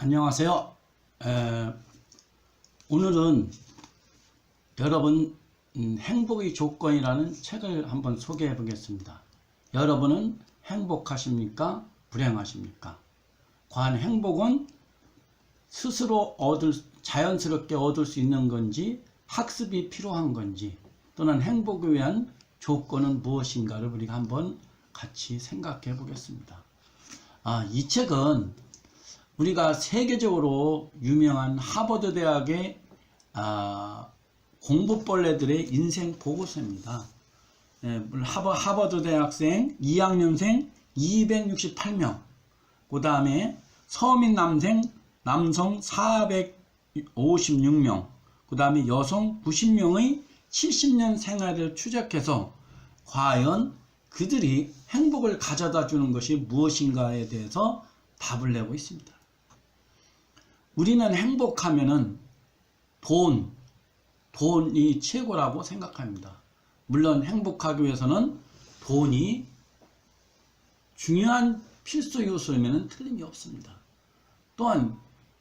안녕하세요. 오늘은 여러분 행복의 조건이라는 책을 한번 소개해 보겠습니다. 여러분은 행복하십니까? 불행하십니까? 과연 행복은 스스로 자연스럽게 얻을 수 있는 건지, 학습이 필요한 건지, 또는 행복을 위한 조건은 무엇인가를 우리가 한번 같이 생각해 보겠습니다. 이 책은 우리가 세계적으로 유명한 하버드 대학의 공부벌레들의 인생 보고서입니다. 하버드 대학생 2학년생 268명, 그 다음에 서민 남성 456명, 그 다음에 여성 90명의 70년 생활을 추적해서 과연 그들이 행복을 가져다 주는 것이 무엇인가에 대해서 답을 내고 있습니다. 우리는 행복하면은 돈이 최고라고 생각합니다. 물론 행복하기 위해서는 돈이 중요한 필수 요소이면 틀림이 없습니다. 또한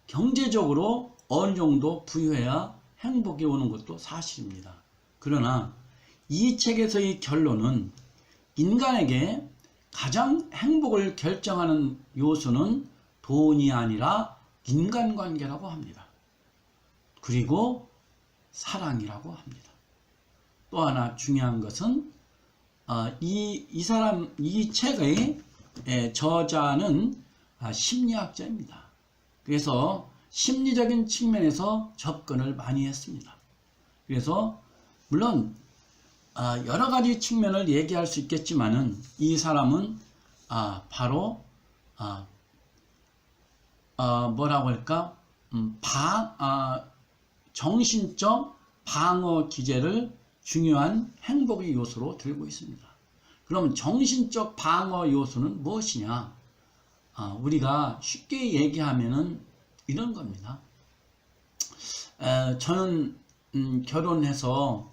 경제적으로 어느 정도 부유해야 행복이 오는 것도 사실입니다. 그러나 이 책에서의 결론은 인간에게 가장 행복을 결정하는 요소는 돈이 아니라 인간관계라고 합니다. 그리고 사랑이라고 합니다. 또 하나 중요한 것은 이 책의 저자는 심리학자입니다. 그래서 심리적인 측면에서 접근을 많이 했습니다. 그래서 물론 여러 가지 측면을 얘기할 수 있겠지만은 이 사람은 바로 뭐라고 할까? 정신적 방어 기제를 중요한 행복의 요소로 들고 있습니다. 그럼 정신적 방어 요소는 무엇이냐? 우리가 쉽게 얘기하면은 이런 겁니다. 저는 결혼해서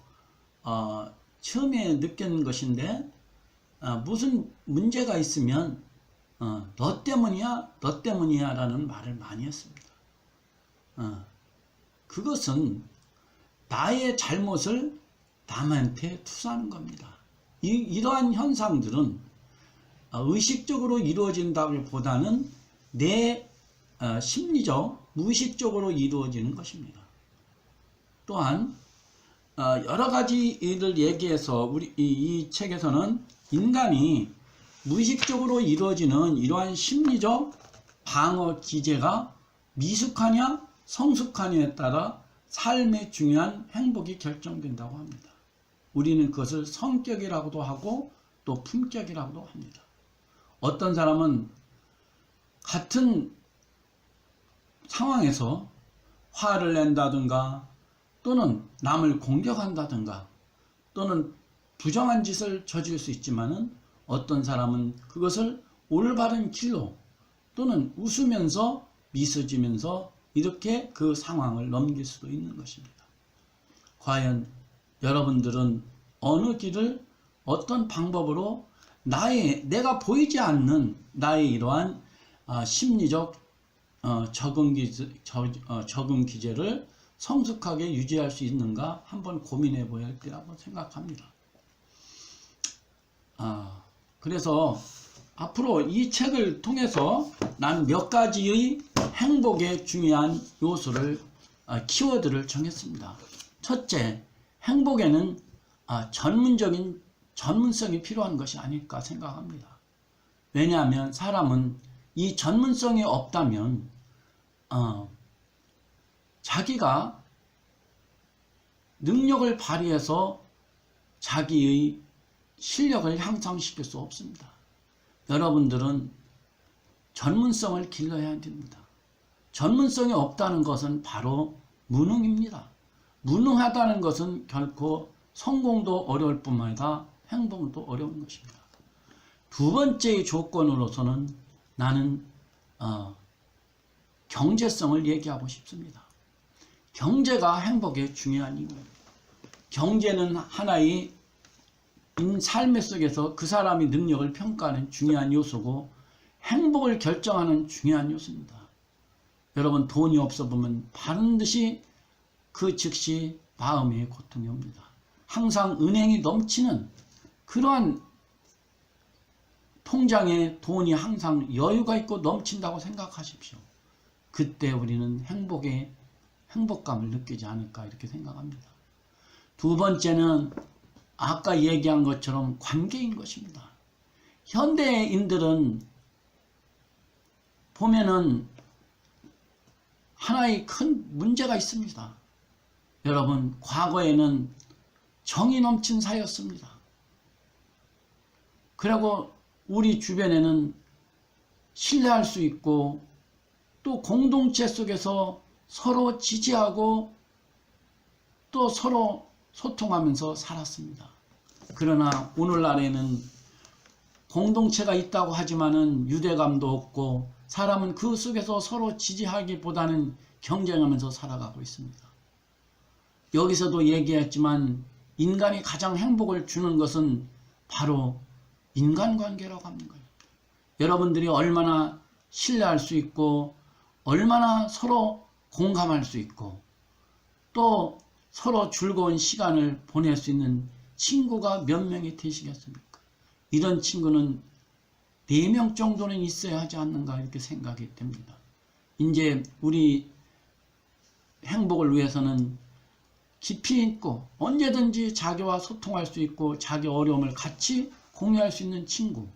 처음에 느낀 것인데 무슨 문제가 있으면 너 때문이야 라는 말을 많이 했습니다. 그것은 나의 잘못을 남한테 투사하는 겁니다. 이러한 현상들은 의식적으로 이루어진다기보다는 내 심리적, 무의식적으로 이루어지는 것입니다. 또한 여러 가지 일을 얘기해서 이 책에서는 인간이 무의식적으로 이루어지는 이러한 심리적 방어 기제가 미숙하냐 성숙하냐에 따라 삶의 중요한 행복이 결정된다고 합니다. 우리는 그것을 성격이라고도 하고 또 품격이라고도 합니다. 어떤 사람은 같은 상황에서 화를 낸다든가 또는 남을 공격한다든가 또는 부정한 짓을 저질 수 있지만은 어떤 사람은 그것을 올바른 길로 또는 웃으면서 미소 지면서 이렇게 그 상황을 넘길 수도 있는 것입니다. 과연 여러분들은 어느 길을 어떤 방법으로 내가 보이지 않는 나의 이러한 심리적 적응 기제를 성숙하게 유지할 수 있는가 한번 고민해 보아야 할 때라고 생각합니다. 그래서 앞으로 이 책을 통해서 난 몇 가지의 행복의 중요한 요소를 키워드를 정했습니다. 첫째, 행복에는 전문성이 필요한 것이 아닐까 생각합니다. 왜냐하면 사람은 이 전문성이 없다면 자기가 능력을 발휘해서 자기의 실력을 향상시킬 수 없습니다. 여러분들은 전문성을 길러야 됩니다. 전문성이 없다는 것은 바로 무능입니다. 무능하다는 것은 결코 성공도 어려울 뿐만 아니라 행복도 어려운 것입니다. 두 번째의 조건으로서는 나는 경제성을 얘기하고 싶습니다. 경제가 행복에 중요한 이유입니다. 경제는 하나의 삶의 속에서 그 사람의 능력을 평가하는 중요한 요소고 행복을 결정하는 중요한 요소입니다. 여러분 돈이 없어 보면 반드시 그 즉시 마음의 고통이 옵니다. 항상 은행이 넘치는 그러한 통장에 돈이 항상 여유가 있고 넘친다고 생각하십시오. 그때 우리는 행복감을 느끼지 않을까 이렇게 생각합니다. 두 번째는 아까 얘기한 것처럼 관계인 것입니다. 현대인들은 보면은 하나의 큰 문제가 있습니다. 여러분, 과거에는 정이 넘친 사회였습니다. 그리고 우리 주변에는 신뢰할 수 있고 또 공동체 속에서 서로 지지하고 또 서로 소통하면서 살았습니다. 그러나 오늘날에는 공동체가 있다고 하지만은 유대감도 없고 사람은 그 속에서 서로 지지하기보다는 경쟁하면서 살아가고 있습니다. 여기서도 얘기했지만 인간이 가장 행복을 주는 것은 바로 인간관계라고 하는 거예요. 여러분들이 얼마나 신뢰할 수 있고 얼마나 서로 공감할 수 있고 또 서로 즐거운 시간을 보낼 수 있는 친구가 몇 명이 되시겠습니까? 이런 친구는 4명 정도는 있어야 하지 않는가 이렇게 생각이 됩니다. 이제 우리 행복을 위해서는 깊이 있고 언제든지 자기와 소통할 수 있고 자기 어려움을 같이 공유할 수 있는 친구,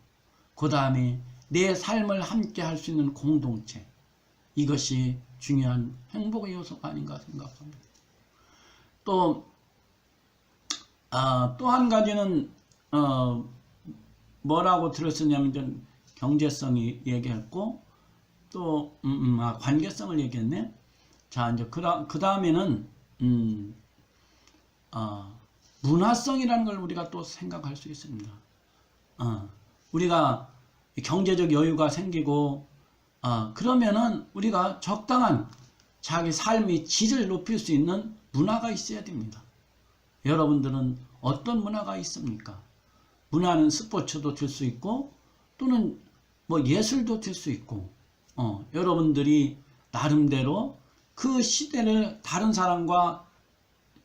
그 다음에 내 삶을 함께 할 수 있는 공동체, 이것이 중요한 행복의 요소가 아닌가 생각합니다. 또 한 가지는 뭐라고 들었었냐면 경제성이 얘기했고 또 관계성을 얘기했네. 자, 이제 그 다음에는 문화성이라는 걸 우리가 또 생각할 수 있습니다. 우리가 경제적 여유가 생기고 그러면은 우리가 적당한 자기 삶의 질을 높일 수 있는 문화가 있어야 됩니다. 여러분들은 어떤 문화가 있습니까? 문화는 스포츠도 될 수 있고 또는 뭐 예술도 될 수 있고 여러분들이 나름대로 그 시대를 다른 사람과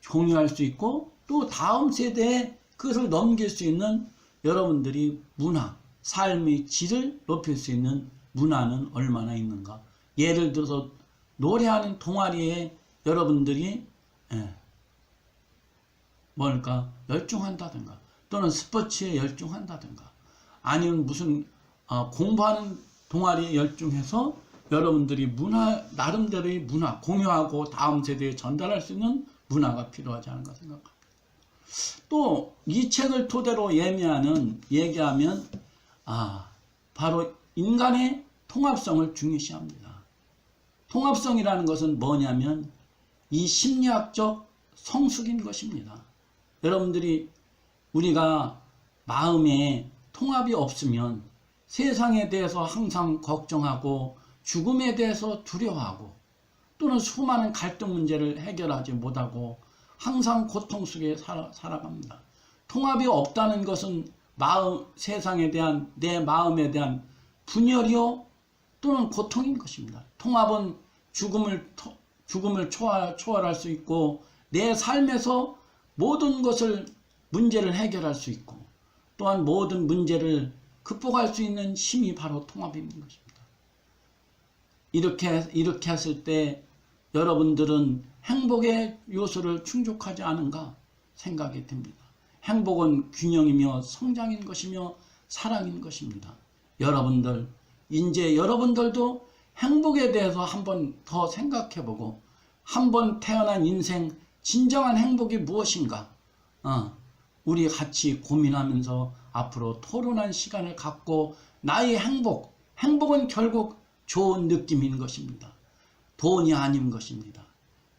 공유할 수 있고 또 다음 세대에 그것을 넘길 수 있는 여러분들이 문화, 삶의 질을 높일 수 있는 문화는 얼마나 있는가. 예를 들어서 노래하는 동아리에 여러분들이 열중한다든가 또는 스포츠에 열중한다든가 아니면 무슨 공부하는 동아리에 열중해서 여러분들이 나름대로의 문화 공유하고 다음 세대에 전달할 수 있는 문화가 필요하지 않은가 생각합니다. 또 이 책을 토대로 얘기하면 바로 인간의 통합성을 중요시합니다. 통합성이라는 것은 뭐냐면 이 심리학적 성숙인 것입니다. 여러분들이 우리가 마음에 통합이 없으면 세상에 대해서 항상 걱정하고 죽음에 대해서 두려워하고 또는 수많은 갈등 문제를 해결하지 못하고 항상 고통 속에 살아갑니다. 통합이 없다는 것은 세상에 대한 내 마음에 대한 분열이요 또는 고통인 것입니다. 통합은 죽음을 초월할 수 있고 내 삶에서 모든 문제를 해결할 수 있고 또한 모든 문제를 극복할 수 있는 힘이 바로 통합인 것입니다. 이렇게 했을 때 여러분들은 행복의 요소를 충족하지 않은가 생각이 듭니다. 행복은 균형이며 성장인 것이며 사랑인 것입니다. 이제 여러분들도 행복에 대해서 한번 더 생각해보고 한번 태어난 인생 진정한 행복이 무엇인가 우리 같이 고민하면서 앞으로 토론한 시간을 갖고 나의 행복은 결국 좋은 느낌인 것입니다. 돈이 아닌 것입니다.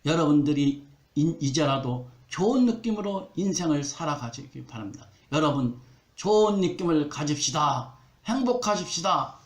여러분들이 이제라도 좋은 느낌으로 인생을 살아가시기 바랍니다. 여러분 좋은 느낌을 가집시다. 행복하십시다.